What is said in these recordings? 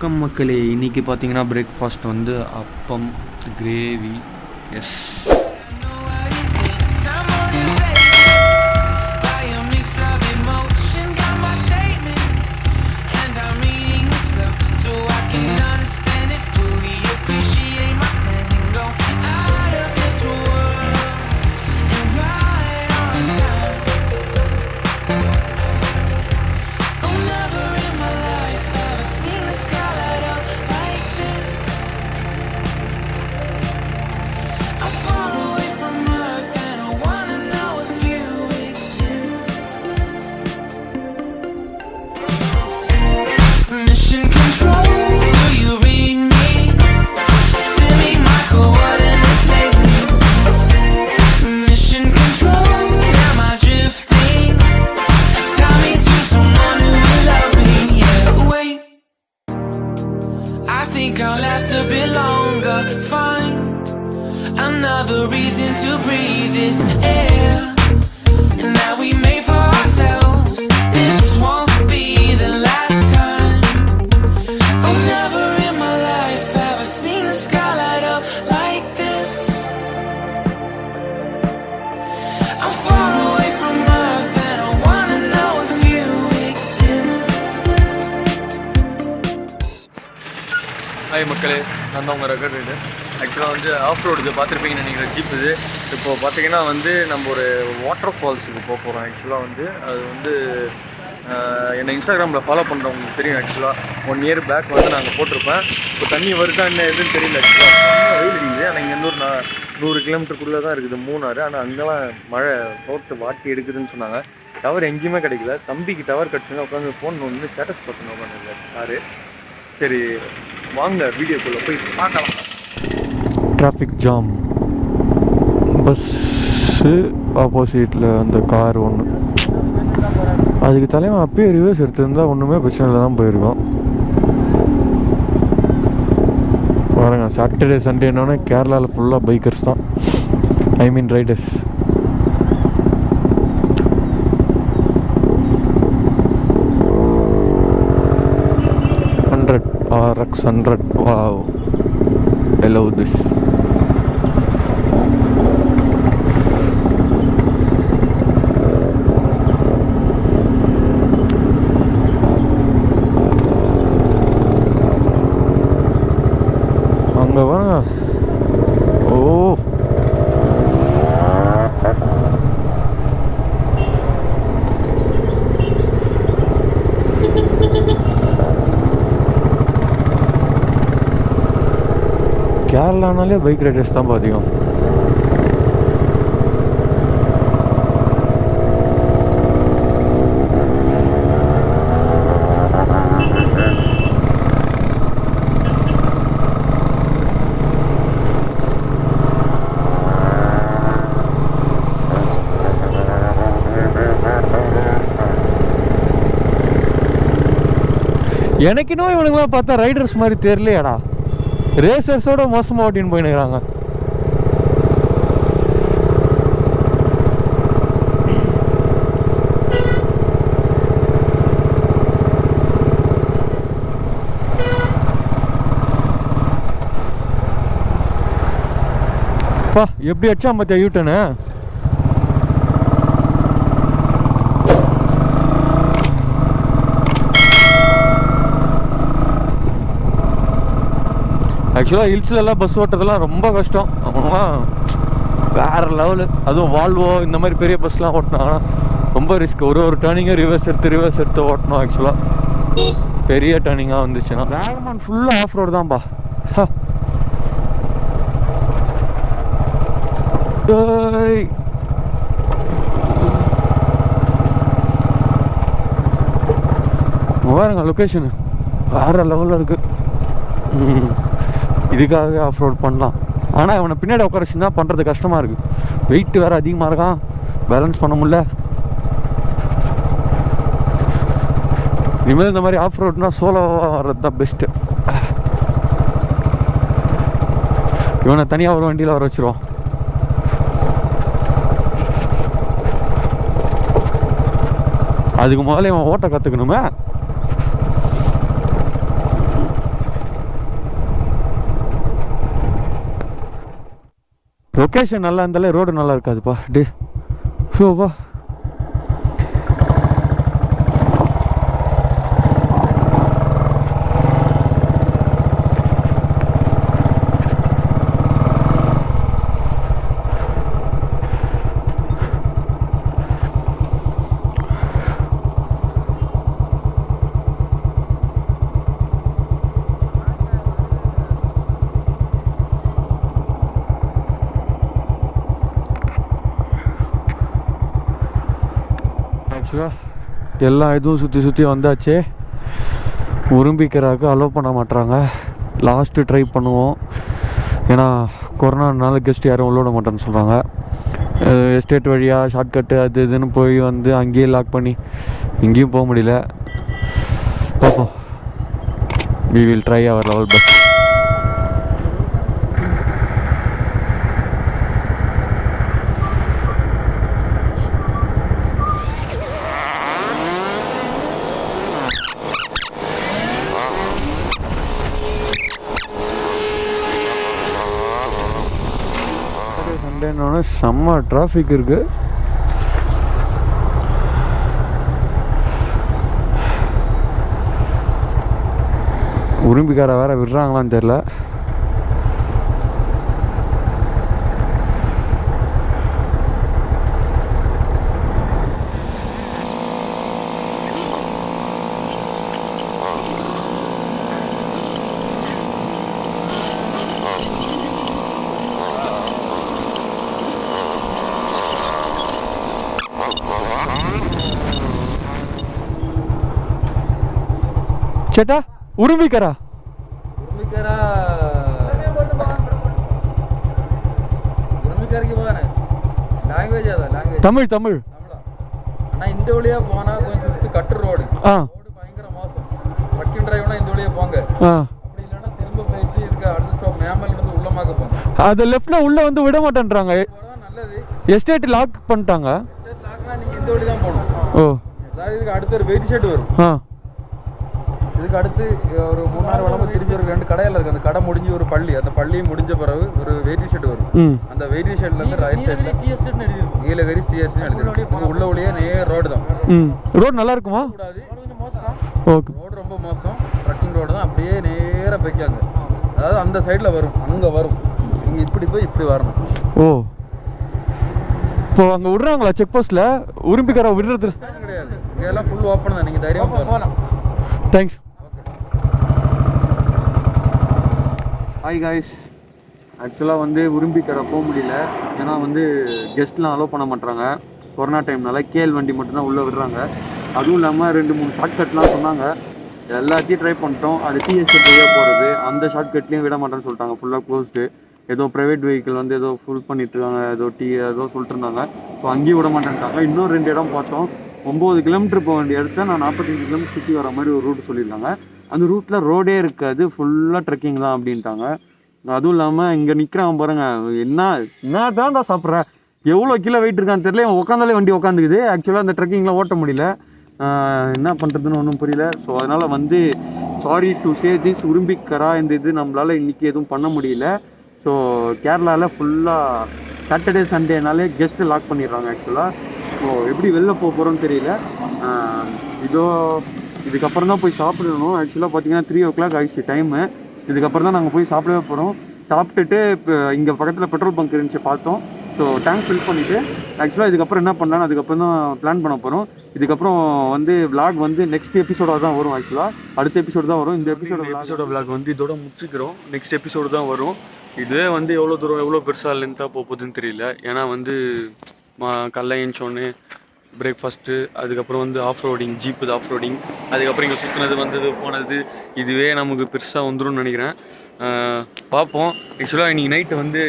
வணக்கம் மக்களே. இன்றைக்கி பார்த்தீங்கன்னா பிரேக்ஃபாஸ்ட் வந்து appam gravy. Yes, I'll last a bit longer. Find another reason to breathe this air. And now we made for ourselves. This won't be the last time. Oh, never in my life have I seen the sky light up like this. I'm far away from Earth and I wanna know if you exist. Hi மக்களே, நான் தான் உங்கள் record rider. ஆக்சுவலாக வந்து off road இது பார்த்துருப்பீங்கன்னு நினைக்கிறேன். Jeep இது இப்போது பார்த்தீங்கன்னா வந்து நம்ம ஒரு வாட்டர் ஃபால்ஸுக்கு போக போகிறோம். ஆக்சுவலாக வந்து அது வந்து என்னை இன்ஸ்டாகிராமில் ஃபாலோ பண்ணுறவங்களுக்கு தெரியும். ஆக்சுவலாக 1 இயர் பேக் வந்து நாங்கள் போட்டிருப்பேன். இப்போ தண்ணி வருதா என்ன எதுன்னு தெரியல. ஆக்சுவலாக வெயில் இருக்குது. ஆனால் இங்கேருந்து ஒரு 100 கிலோமீட்டருக்குள்ளே தான் இருக்குது மூணாறு. ஆனால் அங்கெல்லாம் மழை போட்டு வாட்டி எடுக்குதுன்னு சொன்னாங்க. டவர் எங்கேயுமே கிடைக்கல. தம்பிக்கு டவர் கிடச்சுங்க உட்காந்து ஃபோன் ஒன்று ஸ்டேட்டஸ் பார்த்துன்னு உட்காந்து சாரு. சரி வாங்க வீடியோக்குள்ளே போய் பார்க்கலாம். டிராஃபிக் ஜாம், பஸ்ஸு ஆப்போசிட்டில் அந்த கார் ஒன்று, அதுக்கு தலைவன் அப்பயே ரிவர்ஸ் எடுத்துருந்தால் ஒன்றுமே பிரச்சனை இல்லை தான் போயிருக்கோம். பாருங்க, சாட்டர்டே சண்டே என்னன்னா கேரளாவில் ஃபுல்லாக பைக்கர்ஸ் தான், ஐ மீன் Riders. RX 100. Wow, I love this. அங்கே வாங்க. ஓ, கேரளானாலே பைக் ரைடர்ஸ் தான் அதிகம். எனக்கு இன்னும் இவனுங்களாம் பார்த்தா ரைடர்ஸ் மாதிரி தெரியலையாடா, ரேசர்ஸோட மோசமாக ஓட்டின்னு போயினுக்கிறாங்க. பா எப்படி அடிச்சா மத்திய யூட்டனு. ஆக்சுவலாக ஹில்ஸ்லலாம் பஸ் ஓட்டுறதுலாம் ரொம்ப கஷ்டம். அவங்களாம் வேறு லெவலு. அதுவும் வால்வோ இந்த மாதிரி பெரிய பஸ்லாம் ஓட்டினாங்கன்னா ரொம்ப ரிஸ்க். ஒரு டேர்னிங்காக ரிவர்ஸ் எடுத்து ஓட்டணும். ஆக்சுவலாக பெரிய டேர்னிங்காக வந்துச்சுன்னா வேகமான் ஃபுல்லாக ஆஃப் ரோடு தான்ப்பா. பாருங்க லொக்கேஷனு வேறு லெவலில் இருக்குது. இதுக்காகவே ஆஃப் ரோட் பண்ணலாம். ஆனால் அவனை பின்னாடி உட்கார வச்சுன்னா பண்ணுறது கஷ்டமாக இருக்குது. வெயிட் வேறு அதிகமாக இருக்கான், பேலன்ஸ் பண்ண முடியல. இனிமேல் இந்த மாதிரி ஆஃப் ரோட்னா சோலோவாக வர்றது தான் பெஸ்ட்டு. இவனை தனியாக ஒரு வண்டியில் வர வச்சுருவான். அதுக்கு முதல்ல இவன் ஓட்ட கற்றுக்கணுமே. லொக்கேஷன் நல்லா இருந்தாலே ரோடு நல்லா இருக்காதுப்பா. ஷோப்பா. எல்லா இதுவும் சுற்றி வந்தாச்சு. உரும்பிக்கிறாக்கு அலோவ் பண்ண மாட்டாங்க. லாஸ்ட்டு ட்ரை பண்ணுவோம். ஏன்னா கொரோனானால கெஸ்ட் யாரும் உள்ள விட மாட்டேன்னு சொல்கிறாங்க. எஸ்டேட் வழியாக ஷார்ட்கட்டு அது இதுன்னு போய் வந்து அங்கேயே லாக் பண்ணி எங்கேயும் போக முடியல. பார்ப்போம். we will try our level best. சண்டேன்னு செம்ம டிராஃபிக் இருக்குது. உரும்பிக்கார வேற விடுறாங்களான்னு தெரில. ചേട്ടാ ഉറുമ്പിക്കര தமிழ் தமிழ் அண்ணா இந்த வழியா போனா கொஞ்சம் சுத்து கட்டு ரோடு பயங்கர மோசம். ட்ரக்கிங் டிரைவர்னா இந்த வழியா போங்க. அப்படி இல்லைன்னா திரும்ப போயிட்டு இருக்க அடுத்த ஸ்டாப் மேமல் வந்து உள்ளமாக போங்க. அது லெஃப்ட்ல உள்ள வந்து விட மாட்டேன்றாங்க. நல்லது. எஸ்டேட் லாக் பண்ணிட்டாங்க. எஸ்டேட் லாக்னா நீங்க இந்த வழி தான் போகணும். அதாவது இதுக்கு அடுத்து ஒரு வெயிட் ஷெட் வரும். இதுக்கு அடுத்து ஒரு 3-4 வளம்பு திரும்பி ஒரு 2 கடையில் இருக்குது. அந்த கடை முடிஞ்சு ஒரு பள்ளி, அந்த பள்ளியும் முடிஞ்ச பிறகு ஒரு வெயிட்டிங் ஷெட் வரும். அந்த வெயிட்டிங் ஷெட்ல இருந்து ரைட் சைடுல நீலகிரி டிஎஸ்டி எழுதிருக்கு. உள்ள வழியே நேர் ரோடு தான். ரோடு நல்லா இருக்குமா? ஓகே. ரோடு ரொம்ப மோசம். ட்ரக்கிங் ரோடு தான். அப்படியே நேராக போய்க்காங்க. அதாவது அந்த சைடில் வரும், அங்கே வரும். நீங்கள் இப்படி போய் இப்படி வரணும். இப்போ அங்கே விடுறாங்களா செக் போஸ்ட்டில்? உரும்பிக்கார விடுறது கிடையாது. இங்கே எல்லாம் ஃபுல் ஓப்பன் தான். நீங்கள் தைரியமாக போகலாம். தேங்க்ஸ். Hi guys. ஆக்சுவலாக வந்து உரும்பிக்கரை போக முடியல. ஏன்னா வந்து கெஸ்ட்லாம் அலோவ் பண்ண மாட்டாங்க. கொரோனா டைம்னால கேஎல் வண்டி மட்டும்தான் உள்ளே விடுறாங்க. அதுவும் இல்லாமல் 2-3 ஷார்ட்கட்லாம் சொன்னாங்க. எல்லாத்தையும் ட்ரை பண்ணிட்டோம். அது டிஎஸ்டி வழியாக போகிறது. அந்த ஷார்ட்கட்லேயும் விட மாட்டேன்னு சொல்லிட்டாங்க. ஃபுல்லாக க்ளோஸ்டு. ஏதோ ப்ரைவேட் வெஹிக்கிள் வந்து ஏதோ ஃபுல் பண்ணிட்டுருக்காங்க. ஏதோ சொல்லிட்டு இருந்தாங்க. ஸோ அங்கேயும் விட மாட்டேன்ட்டாங்க. இன்னும் 2 இடம் பார்த்தோம். 9 கிலோமீட்டர் போக வேண்டிய இடத்த நான் 45 கிலோமீட்டர் சுற்றி வர மாதிரி ஒரு ரூட் சொல்லியிருந்தாங்க. அந்த ரூட்டில் ரோடே இருக்காது, ஃபுல்லாக ட்ரெக்கிங் தான் அப்படின்ட்டாங்க. அதுவும் இல்லாமல் இங்கே நிற்கிறான் பாருங்க, என்ன தான்டா சாப்பிட்றேன், எவ்வளோ கிலோ வெயிட் இருக்கான்னு தெரியல. உட்காந்தாலே வண்டி உட்காந்துக்குது. ஆக்சுவலாக அந்த ட்ரெக்கிங்லாம் ஓட்ட முடியல. என்ன பண்ணுறதுன்னு ஒன்றும் புரியல. ஸோ அதனால் வந்து சாரி டு சே திஸ், உரும்பிக்கரா இந்த இது நம்மளால் இன்றைக்கி எதுவும் பண்ண முடியல. ஸோ கேரளாவில் ஃபுல்லாக சாட்டர்டே சண்டேனாலே கெஸ்ட்டு லாக் பண்ணிடுறாங்க ஆக்சுவலாக. ஸோ எப்படி வெளில போக போகிறோன்னு தெரியல. இதுக்கப்புறம் தான் போய் சாப்பிடணும். ஆக்சுவலாக பார்த்தீங்கன்னா 3 o'clock ஆகிடுச்சு டைமு. இதுக்கப்புறம் தான் நாங்கள் போய் சாப்பிடவே போகிறோம். சாப்பிட்டுட்டு இப்போ இங்கே பக்கத்தில் பெட்ரோல் பங்க் இருந்துச்சு பார்த்தோம். ஸோ டேங்க் ஃபில் பண்ணிவிட்டு ஆக்சுவலாக இதுக்கப்புறம் என்ன பண்ணலான்னு அதுக்கப்புறம் தான் பிளான் பண்ண போகிறோம். இதுக்கப்புறம் வந்து விளாக் வந்து நெக்ஸ்ட் எபிசோடாக தான் வரும். ஆக்சுவலாக அடுத்த எபிசோடு தான் வரும். இந்த எபிசோட விளாக் வந்து இதோட முடிச்சுக்கிறோம். நெக்ஸ்ட் எபிசோடு தான் வரும். இதுவே வந்து எவ்வளோ தூரம் எவ்வளோ பெருசாக லென்த்தாக போகுதுன்னு தெரியல. ஏன்னா வந்து காலைல ஏஞ்சோன்னு பிரேக்ஃபாஸ்ட்டு, அதுக்கப்புறம் வந்து of roading, jeep of roading, அதுக்கப்புறம் இங்கே சுற்றுனது வந்தது போனது, இதுவே நமக்கு பெருசாக வந்துடும் நினைக்கிறேன். பார்ப்போம். ஆக்சுவலாக இன்றைக்கி நைட்டு வந்து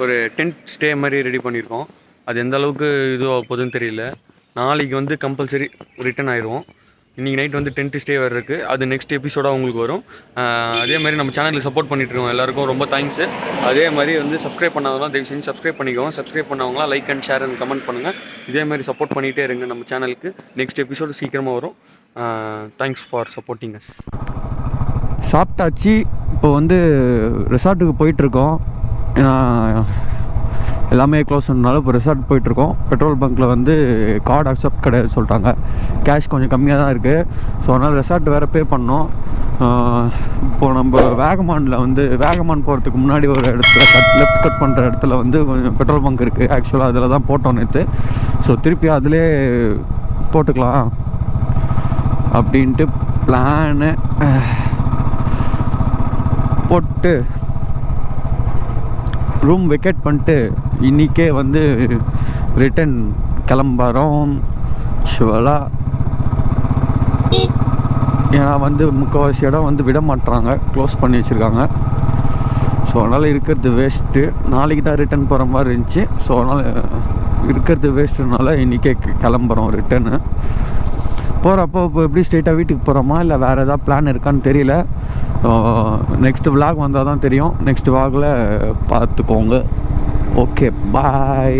ஒரு டென்ட் ஸ்டே மாதிரி ரெடி பண்ணியிருக்கோம். அது எந்த அளவுக்கு இதுவாக போகுதுன்னு தெரியல. நாளைக்கு வந்து கம்பல்சரி ரிட்டன் ஆயிடுவோம். இன்றைக்கி நைட் வந்து டென்ட் ஸ்டே வேறு இருக்குது. அது நெக்ஸ்ட் எபிசோடாக உங்களுக்கு வரும். அதே மாதிரி நம்ம சேனலுக்கு சப்போர்ட் பண்ணிட்டுருக்கோம் எல்லாருக்கும் ரொம்ப தேங்க்ஸு. அதே மாதிரி வந்து சப்ஸ்கிரைப் பண்ணாதவங்களாம் தயவு செஞ்சு சப்ஸ்கிரைப் பண்ணிக்கோங்க. சப்ஸ்கிரைப் பண்ணவங்களாம் like and share and comment பண்ணுங்கள். இதே மாதிரி சப்போர்ட் பண்ணிகிட்டே இருங்க நம்ம சேனலுக்கு. நெக்ஸ்ட் எபிசோடு சீக்கிரமாக வரும். Thanks for supporting us. சாப்பிட்டாச்சு. இப்போ வந்து ரெசார்ட்டுக்கு போயிட்டுருக்கோம். ஏன்னா எல்லாமே க்ளோஸ்னால இப்போ ரிசார்ட் போயிட்டுருக்கோம். பெட்ரோல் பங்க்கில் வந்து கார்டு அக்செப்ட் கிடையாது சொல்லிட்டாங்க. கேஷ் கொஞ்சம் கம்மியாக தான் இருக்குது. ஸோ அதனால் ரெசார்ட் வேறு பே பண்ணோம். இப்போது நம்ம வேகமானில் வந்து வேகமான் போகிறதுக்கு முன்னாடி ஒரு இடத்துல லெஃப்ட் கட் பண்ணுற இடத்துல வந்து கொஞ்சம் பெட்ரோல் பங்க் இருக்குது. ஆக்சுவலாக அதில் தான் போட்டோம் நேற்று. ஸோ திருப்பி அதிலே போட்டுக்கலாம் அப்படின்ட்டு பிளானு போட்டு ரூம் வெக்கேட் பண்ணிட்டு இன்றைக்கே வந்து ரிட்டன் கிளம்புறோம். ஷுவலாக ஏன்னா வந்து முக்கால்வாசி இடம் வந்து விட மாட்டுறாங்க, க்ளோஸ் பண்ணி வச்சுருக்காங்க. ஸோ அதனால் இருக்கிறது வேஸ்ட்டு. நாளைக்கு தான் ரிட்டன் போகிற மாதிரி இருந்துச்சு. ஸோ அதனால் இருக்கிறது வேஸ்ட்டுனால இன்றைக்கே கிளம்புறோம் ரிட்டனு. போகிறப்போ இப்போ எப்படி ஸ்ட்ரெயிட்டாக வீட்டுக்கு போகிறோமா இல்லை வேறு எதாவது பிளான் இருக்கான்னு தெரியல. நெக்ஸ்ட்டு விலாக் வந்தால் தான் தெரியும். நெக்ஸ்ட் விலாகில் பார்த்துக்கோங்க. ஓகே, பாய்.